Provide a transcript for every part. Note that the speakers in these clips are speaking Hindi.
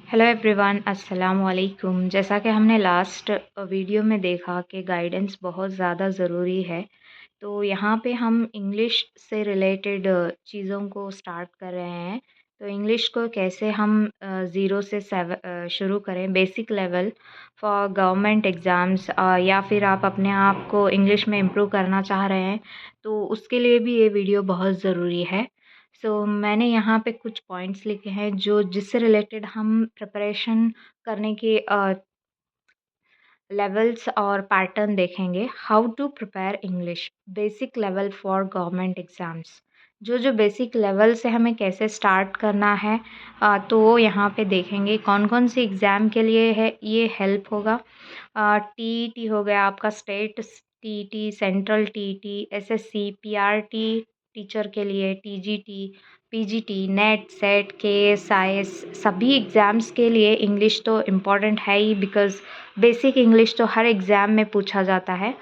हेलो एवरीवन, अस्सलाम वालेकुम। जैसा कि हमने लास्ट वीडियो में देखा कि गाइडेंस बहुत ज़्यादा ज़रूरी है, तो यहाँ पे हम इंग्लिश से रिलेटेड चीज़ों को स्टार्ट कर रहे हैं। तो इंग्लिश को कैसे हम 0 से 7 शुरू करें, basic level for government exams, या फिर आप अपने आप को इंग्लिश में इम्प्रूव करना चाह रहे हैं, तो उसके लिए भी ये वीडियो बहुत ज़रूरी है। मैंने यहाँ पे कुछ पॉइंट्स लिखे हैं जो जिससे रिलेटेड हम प्रिपरेशन करने के लेवल्स और पैटर्न देखेंगे। How to prepare English basic level for government exams. जो बेसिक लेवल से हमें कैसे स्टार्ट करना है, तो वो यहाँ पे देखेंगे। कौन कौन से एग्ज़ाम के लिए है ये हेल्प होगा। टीईटी हो गया आपका, state TET, central TET, SSC, PRT teacher के लिए, TGT, PGT, NET, SET, KS, IAS, सभी एग्ज़ाम्स के लिए इंग्लिश तो इम्पॉर्टेंट है ही, बिकॉज़ बेसिक इंग्लिश तो हर एग्ज़ाम में पूछा जाता है।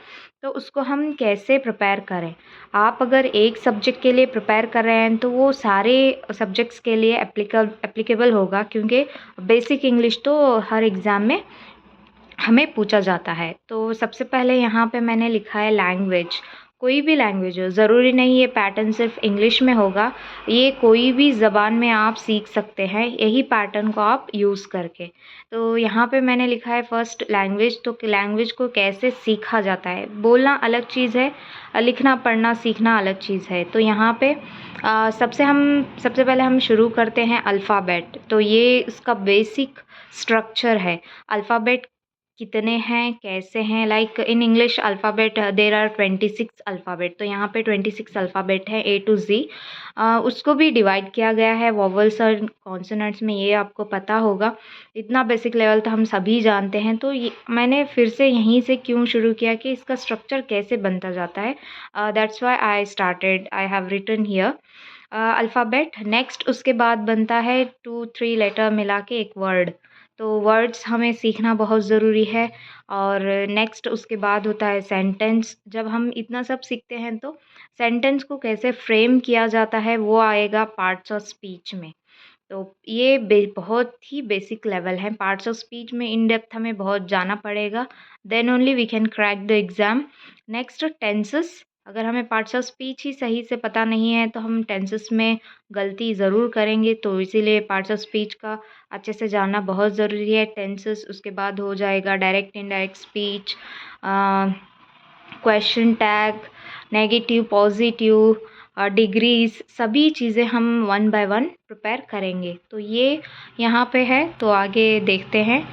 तो उसको हम कैसे प्रिपेयर करें? आप अगर एक सब्जेक्ट के लिए प्रिपेयर कर रहे हैं तो वो सारे सब्जेक्ट्स के लिए एप्लीकेबल होगा, क्योंकि बेसिक इंग्लिश तो हर एग्ज़ाम में हमें पूछा जाता है। तो सबसे पहले यहाँ पे मैंने लिखा है लैंग्वेज। कोई भी लैंग्वेज हो, ज़रूरी नहीं ये पैटर्न सिर्फ इंग्लिश में होगा, ये कोई भी ज़बान में आप सीख सकते हैं यही पैटर्न को आप यूज़ करके। तो यहाँ पे मैंने लिखा है फर्स्ट लैंग्वेज। तो लैंग्वेज को कैसे सीखा जाता है, बोलना अलग चीज़ है, लिखना पढ़ना सीखना अलग चीज़ है। तो यहाँ पे सबसे पहले हम शुरू करते हैं अल्फ़ाबेट। तो ये इसका बेसिक स्ट्रक्चर है। अल्फ़ाबेट कितने हैं, कैसे हैं, like in English alphabet there are 26 alphabet. तो यहाँ पे 26 अल्फ़ाबेट है ए टू ज़ी। उसको भी डिवाइड किया गया है वोवेल्स और कॉन्सोनेंट्स में, ये आपको पता होगा। इतना बेसिक लेवल तो हम सभी जानते हैं। तो ये मैंने फिर से यहीं से क्यों शुरू किया कि इसका स्ट्रक्चर कैसे बनता जाता है। That's why I have written here alphabet. Next उसके बाद बनता है 2-3 लेटर मिला के एक वर्ड। तो वर्ड्स हमें सीखना बहुत ज़रूरी है। और नेक्स्ट उसके बाद होता है सेंटेंस। जब हम इतना सब सीखते हैं तो सेंटेंस को कैसे फ्रेम किया जाता है वो आएगा पार्ट्स ऑफ स्पीच में। तो ये बहुत ही बेसिक लेवल है। पार्ट्स ऑफ स्पीच में इन डेप्थ हमें बहुत जाना पड़ेगा, then only we can crack the exam. Next tenses. अगर हमें पार्ट्स ऑफ स्पीच ही सही से पता नहीं है तो हम टेंसेस में गलती ज़रूर करेंगे, तो इसीलिए पार्ट्स ऑफ स्पीच का अच्छे से जानना बहुत ज़रूरी है। टेंसेस, उसके बाद हो जाएगा direct indirect speech, question tag, negative positive, degrees, सभी चीज़ें हम वन बाय वन प्रिपेयर करेंगे। तो ये यहाँ पे है, तो आगे देखते हैं।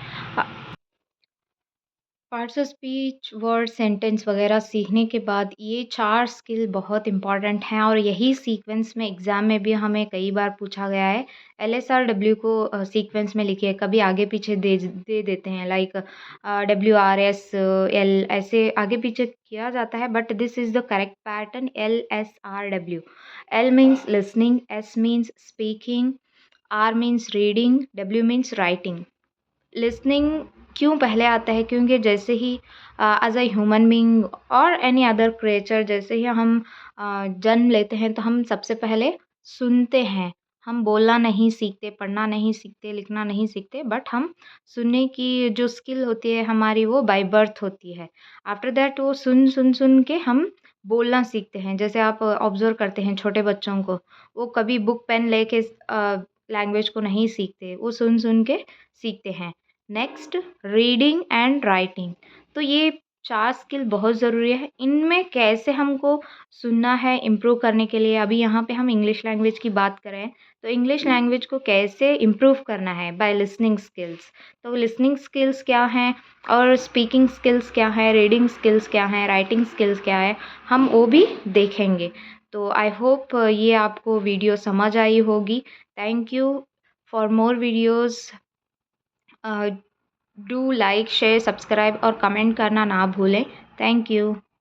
Parts of speech, word, sentence वगैरह सीखने के बाद ये 4 स्किल बहुत इम्पॉर्टेंट हैं और यही सीक्वेंस में एग्ज़ाम में भी हमें कई बार पूछा गया है। LSR-W को सीक्वेंस में लिखिए, कभी आगे पीछे दे देते हैं, लाइक WRS-L ऐसे आगे पीछे किया जाता है, but this is the correct pattern LSR-W। L means listening, S means speaking, R means reading, W means writing. Listening क्यों पहले आता है, क्योंकि जैसे ही एज अ ह्यूमन बीइंग और एनी अदर क्रिएचर, जैसे ही हम जन्म लेते हैं तो हम सबसे पहले सुनते हैं। हम बोलना नहीं सीखते, पढ़ना नहीं सीखते, लिखना नहीं सीखते, बट हम सुनने की जो स्किल होती है हमारी वो बाय बर्थ होती है। आफ्टर दैट वो सुन के हम बोलना सीखते हैं। जैसे आप ऑब्जर्व करते हैं छोटे बच्चों को, वो कभी बुक पेन लेके लैंग्वेज को नहीं सीखते, वो सुन के सीखते हैं। Next reading and writing. तो ये 4 स्किल बहुत ज़रूरी है। इनमें कैसे हमको सुनना है इम्प्रूव करने के लिए, अभी यहाँ पे हम इंग्लिश लैंग्वेज की बात करें तो इंग्लिश लैंग्वेज को कैसे इम्प्रूव करना है, बाय लिसनिंग स्किल्स। तो लिसनिंग स्किल्स क्या हैं और स्पीकिंग स्किल्स क्या है, रीडिंग स्किल्स क्या हैं, राइटिंग स्किल्स क्या है, हम वो भी देखेंगे। तो आई होप ये आपको वीडियो समझ आई होगी। Thank you. For more videos do like, share, subscribe और कमेंट करना ना भूलें। Thank you.